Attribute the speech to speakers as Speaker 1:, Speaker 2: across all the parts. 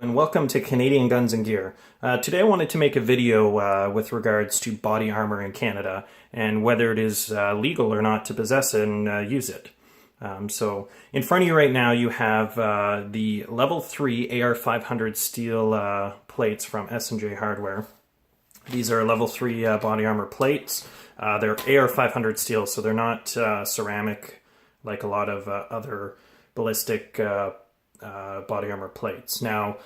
Speaker 1: and welcome to Canadian Guns and Gear. Today I wanted to make a video with regards to body armor in Canada and whether it is legal or not to possess it and use it. So in front of you right now you have the level 3 AR-500 steel plates from S&J Hardware. These are level 3 body armor plates. They're AR-500 steel, so they're not ceramic like a lot of other ballistic body armor plates. Now,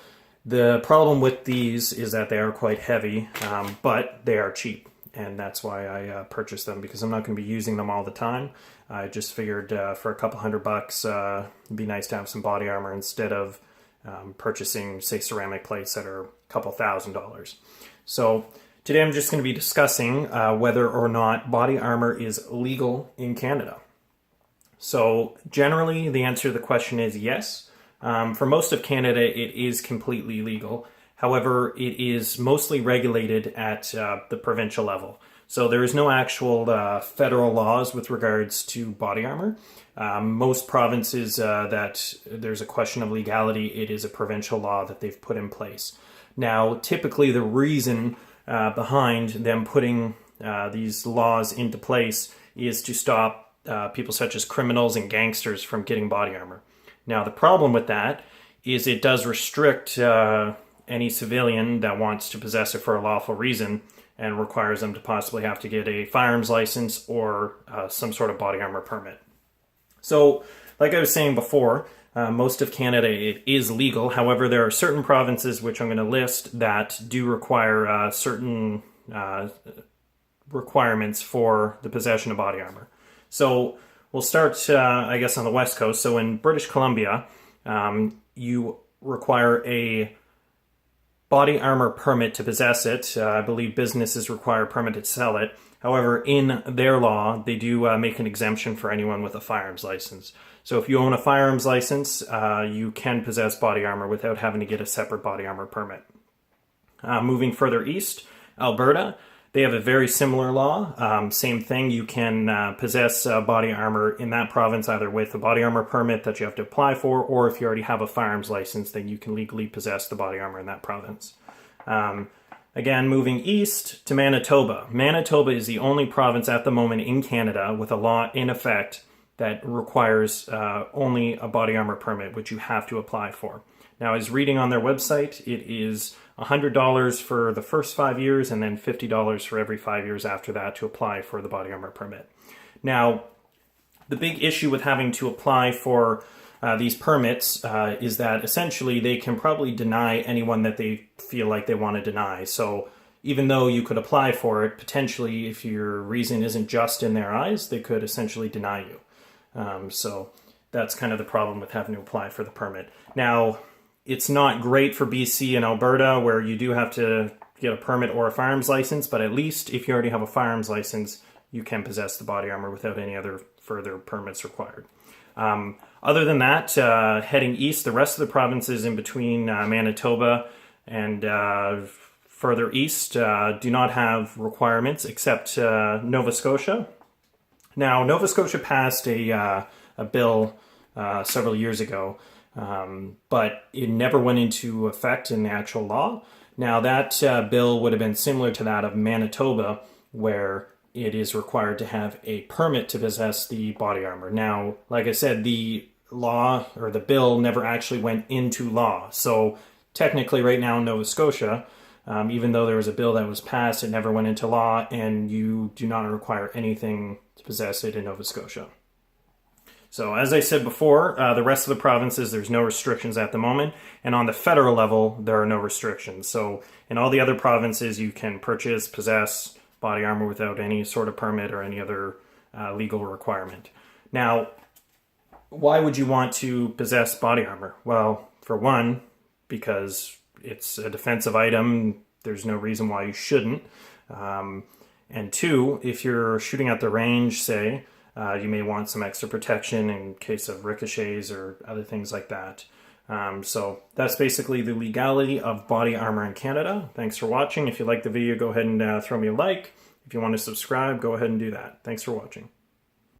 Speaker 1: the problem with these is that they are quite heavy, but they are cheap, and that's why I purchased them, because I'm not going to be using them all the time. I just figured for a couple $100 it'd be nice to have some body armor instead of purchasing, say, ceramic plates that are a couple $1,000s. So today I'm just going to be discussing whether or not body armor is legal in Canada. So generally the answer to the question is yes. For most of Canada, it is completely legal. However, it is mostly regulated at the provincial level. So there is no actual federal laws with regards to body armor. Most provinces that there's a question of legality, it is a provincial law that they've put in place. Now, typically the reason behind them putting these laws into place is to stop people such as criminals and gangsters from getting body armor. Now, the problem with that is it does restrict any civilian that wants to possess it for a lawful reason and requires them to possibly have to get a firearms license or some sort of body armor permit. So, like I was saying before, most of Canada, it is legal. However, there are certain provinces which I'm going to list that do require certain requirements for the possession of body armor. So we'll start, I guess, on the West Coast. So in British Columbia, you require a body armor permit to possess it. I believe businesses require a permit to sell it. However, in their law, they do make an exemption for anyone with a firearms license. So if you own a firearms license, you can possess body armor without having to get a separate body armor permit. Moving further east, Alberta, they have a very similar law. Same thing, you can possess body armor in that province either with a body armor permit that you have to apply for, or if you already have a firearms license, then you can legally possess the body armor in that province. Again, moving east to Manitoba. Manitoba is the only province at the moment in Canada with a law in effect that requires only a body armor permit, which you have to apply for. Now, I was reading on their website, it is $100 for the first 5 years and then $50 for every 5 years after that to apply for the body armor permit. Now, the big issue with having to apply for these permits is that essentially they can probably deny anyone that they feel like they want to deny. So even though you could apply for it, potentially if your reason isn't just in their eyes, they could essentially deny you. So that's kind of the problem with having to apply for the permit. Now, it's not great for BC and Alberta where you do have to get a permit or a firearms license, but at least if you already have a firearms license, you can possess the body armor without any other further permits required. Other than that, heading east, the rest of the provinces in between Manitoba and further east do not have requirements except Nova Scotia. Now, Nova Scotia passed a bill several years ago, but it never went into effect in the actual law. Now, that bill would have been similar to that of Manitoba, where it is required to have a permit to possess the body armor. Now, like I said, the law or the bill never actually went into law. So technically right now in Nova Scotia, even though there was a bill that was passed, it never went into law, and you do not require anything to possess it in Nova Scotia. So as I said before, the rest of the provinces, there's no restrictions at the moment. And on the federal level, there are no restrictions. So in all the other provinces, you can purchase, possess body armor without any sort of permit or any other legal requirement. Now, why would you want to possess body armor? Well, for one, because it's a defensive item. There's no reason why you shouldn't. And two, if you're shooting at the range, say, you may want some extra protection in case of ricochets or other things like that. So that's basically the legality of body armor in Canada. Thanks for watching. If you like the video, go ahead and throw me a like. If you want to subscribe, go ahead and do that. Thanks for watching.